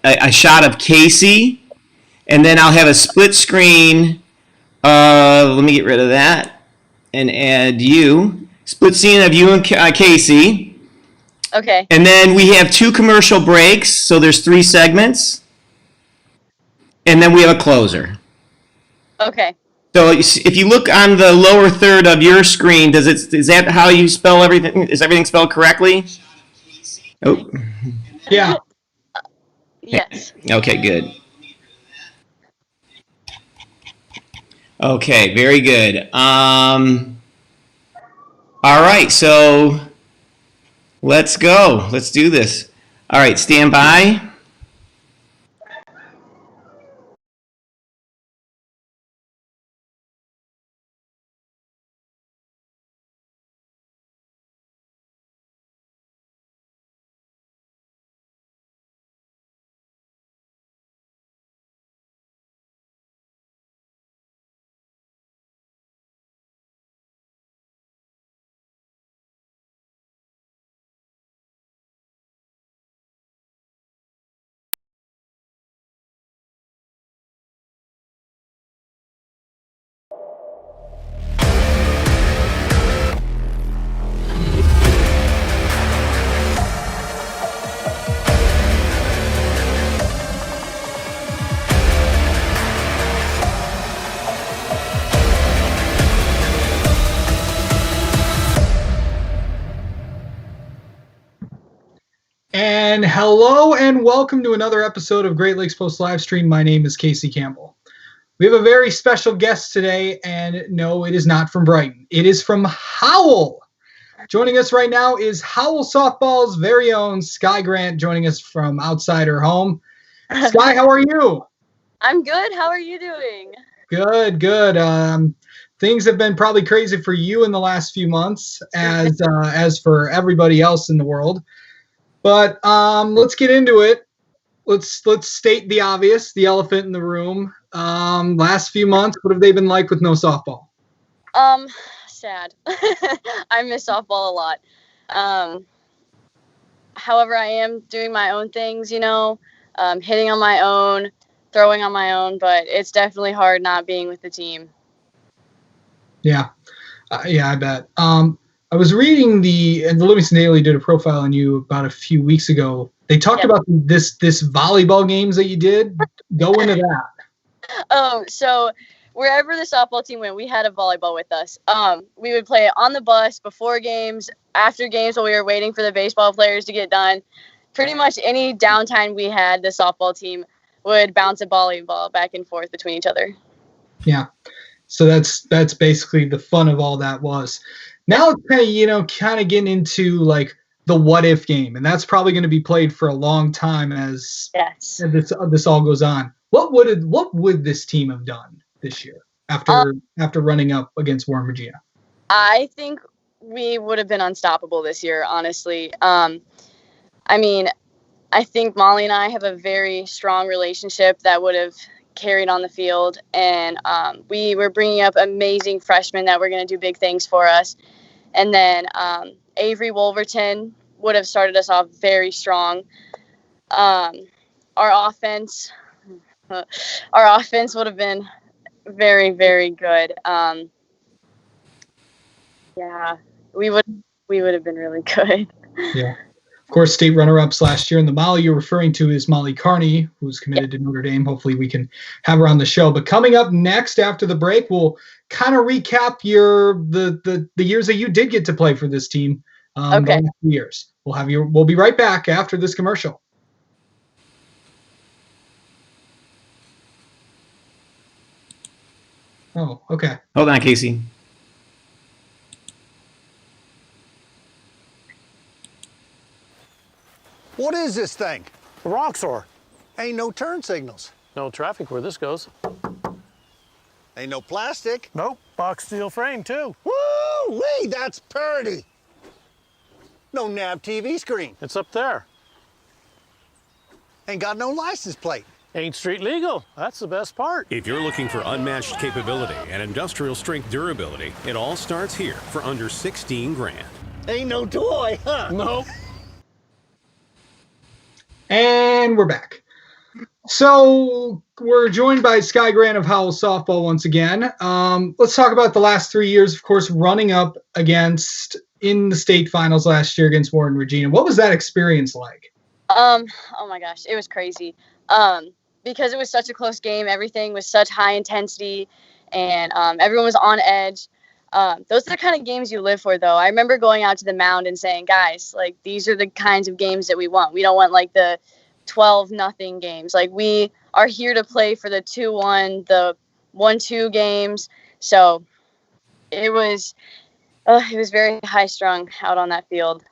a shot of Casey, and then I'll have a split screen. Let me get rid of that and add you. Split scene of you and Casey. Okay. And then we have 2 commercial breaks, so there's 3 segments. And then we have a closer. Okay. So if you look on the lower third of your screen, is that how you spell everything? Is everything spelled correctly? Oh. Yeah. Yes. Okay, good. Okay, very good. All right, so let's go. Let's do this. All right, stand by. And hello and welcome to another episode of Great Lakes Post Livestream. My name is Casey Campbell. We have a very special guest today, and no, it is not from Brighton. It is from Howell. Joining us right now is Howell Softball's very own Sky Grant, joining us from outside her home. Sky, how are you? I'm good. How are you doing? Good. Things have been probably crazy for you in the last few months, as for everybody else in the world. But let's get into it. Let's state the obvious, the elephant in the room. Last few months, what have they been like with no softball? Sad. I miss softball a lot. However, I am doing my own things, hitting on my own, throwing on my own, but it's definitely hard not being with the team. Yeah, I bet. I was reading and the Livingston Daily did a profile on you about a few weeks ago. They talked about this volleyball games that you did. Go into that. So wherever the softball team went, we had a volleyball with us. We would play it on the bus before games, after games while we were waiting for the baseball players to get done. Pretty much any downtime we had, the softball team would bounce a volleyball back and forth between each other. Yeah. So that's basically the fun of all that was. Now it's kind of getting into like the what if game, and that's probably going to be played for a long time as this all goes on. What would this team have done this year after running up against Warren, Virginia? I think we would have been unstoppable this year, honestly. I think Molly and I have a very strong relationship that would have carried on the field, and we were bringing up amazing freshmen that were going to do big things for us. And then Avery Wolverton would have started us off very strong. Our offense would have been very, very good. We would have been really good. Yeah. Of course, state runner-ups last year. And the Molly you're referring to is Molly Carney, who's committed to Notre Dame. Hopefully we can have her on the show. But coming up next after the break, we'll kind of recap the years that you did get to play for this team. Okay. The years. We'll be right back after this commercial. Oh, okay. Hold on, Casey. What is this thing? A Roxor. Ain't no turn signals. No traffic where this goes. Ain't no plastic. Nope. Box steel frame, too. Woo-wee, that's purty. No nav TV screen. It's up there. Ain't got no license plate. Ain't street legal. That's the best part. If you're looking for unmatched capability and industrial strength durability, it all starts here for under 16 grand. Ain't no toy, huh? Nope. And we're back. So we're joined by Sky Grant of Howell Softball once again. Let's talk about the last 3 years, of course, running up against in the state finals last year against Warren Regina. What was that experience like? Oh my gosh, it was crazy. Because it was such a close game, everything was such high intensity, and everyone was on edge. Those are the kind of games you live for, though. I remember going out to the mound and saying, guys, like, these are the kinds of games that we want. We don't want like the 12-0 games. Like, we are here to play for the 2-1, the 1-2 games. So it was very high strung out on that field.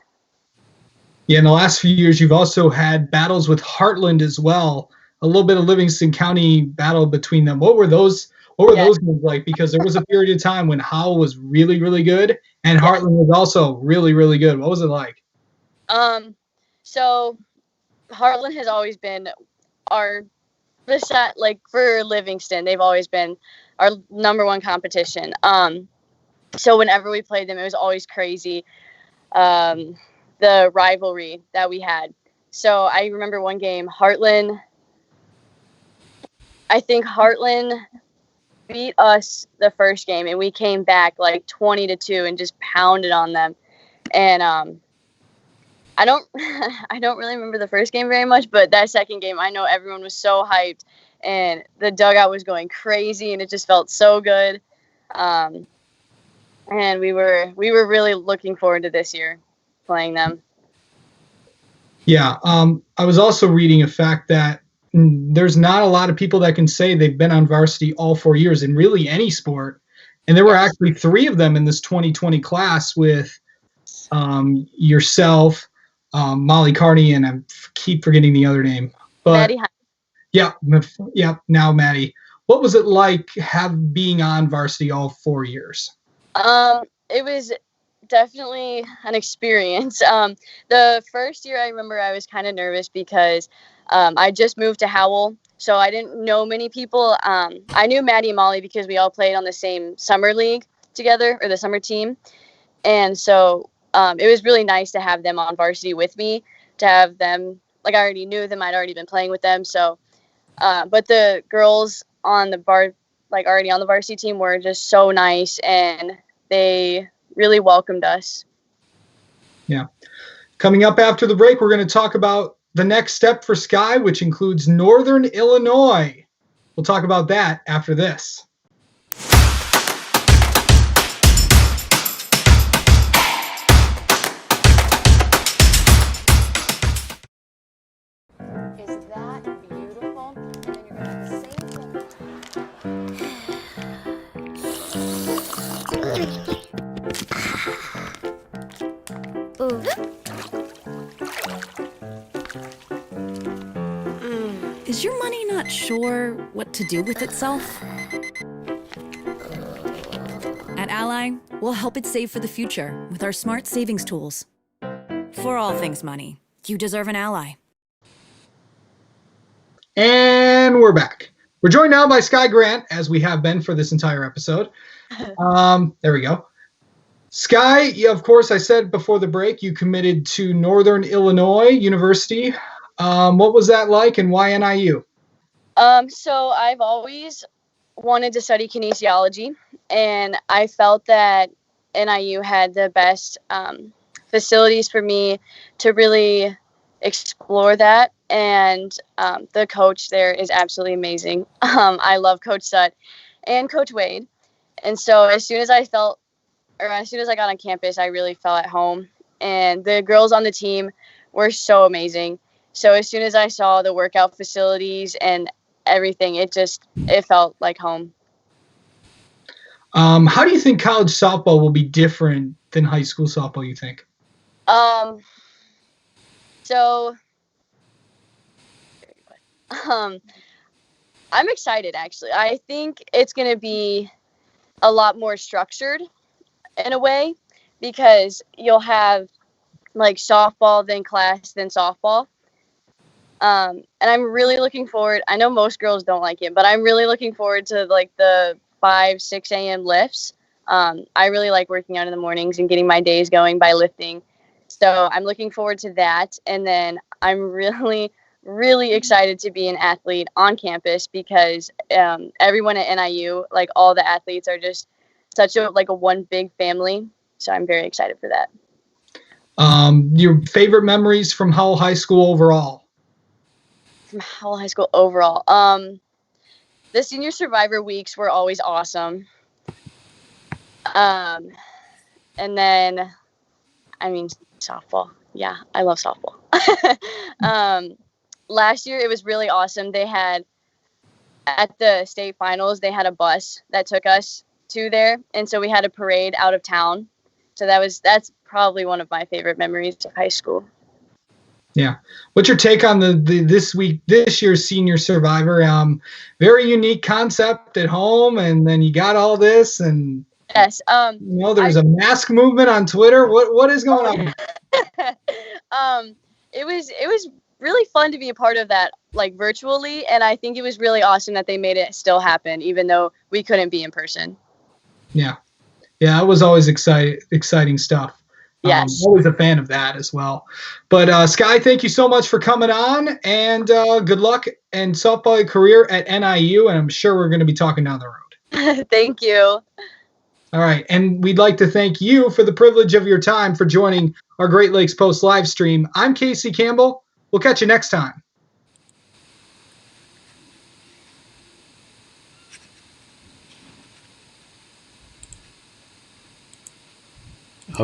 Yeah, in the last few years, you've also had battles with Heartland as well. A little bit of Livingston County battle between them. What were those games like? Because there was a period of time when Howell was really, really good, and Heartland was also really, really good. What was it like? So Heartland has always been for Livingston, they've always been our number one competition. So whenever we played them, it was always crazy. The rivalry that we had. So I remember one game, I think Heartland beat us the first game, and we came back like 20-2 and just pounded on them. And I don't really remember the first game very much, but that second game, I know everyone was so hyped, and the dugout was going crazy, and it just felt so good. And we were really looking forward to this year playing them. Yeah, I was also reading a fact that there's not a lot of people that can say they've been on varsity all 4 years in really any sport. And there were actually 3 of them in this 2020 class with yourself, Molly Carney, and I keep forgetting the other name. But Maddie. Yeah, now Maddie. What was it like being on varsity all 4 years? It was definitely an experience. The first year I remember I was kind of nervous because I just moved to Howell, so I didn't know many people. I knew Maddie and Molly because we all played on the same summer league together, or the summer team. And so it was really nice to have them on varsity with me, to have them, like, I already knew them, I'd already been playing with them. So, but the girls on the already on the varsity team were just so nice, and they really welcomed us. Yeah. Coming up after the break, we're going to talk about the next step for Sky, which includes Northern Illinois. We'll talk about that after this. Is that beautiful? And then you're going to have the same thing. Is your money not sure what to do with itself? At Ally, we'll help it save for the future with our smart savings tools. For all things money, you deserve an ally. And we're back. We're joined now by Sky Grant, as we have been for this entire episode. There we go. Sky, of course, I said before the break, you committed to Northern Illinois University. What was that like, and why NIU? So I've always wanted to study kinesiology, and I felt that NIU had the best facilities for me to really explore that. And the coach there is absolutely amazing. I love Coach Sutt and Coach Wade. And so as soon as I got on campus, I really felt at home. And the girls on the team were so amazing. So as soon as I saw the workout facilities and everything, it felt like home. How do you think college softball will be different than high school softball, you think? So I'm excited, actually. I think it's going to be a lot more structured in a way, because you'll have like softball, then class, then softball. And I'm really looking forward. I know most girls don't like it, but I'm really looking forward to like the 5-6 a.m. lifts. I really like working out in the mornings and getting my days going by lifting. So I'm looking forward to that. And then I'm really really excited to be an athlete on campus because everyone at NIU, like all the athletes, are just such a one big family. So I'm very excited for that. Your favorite memories from Howell High School overall? From Howell High School overall, the senior survivor weeks were always awesome. And then, I mean, softball. Yeah, I love softball. Last year, it was really awesome. They had, at the state finals, they had a bus that took us to there. And so we had a parade out of town. So that's probably one of my favorite memories of high school. Yeah. What's your take on this year's senior survivor? Very unique concept at home, and then you got all this, and yes. There's a mask movement on Twitter. What is going on? It was really fun to be a part of that, like virtually, and I think it was really awesome that they made it still happen, even though we couldn't be in person. Yeah, it was always exciting stuff. Yes. Always a fan of that as well. But Sky, thank you so much for coming on, and good luck in softball career at NIU, and I'm sure we're going to be talking down the road. Thank you. All right, and we'd like to thank you for the privilege of your time for joining our Great Lakes Post live stream. I'm Casey Campbell. We'll catch you next time.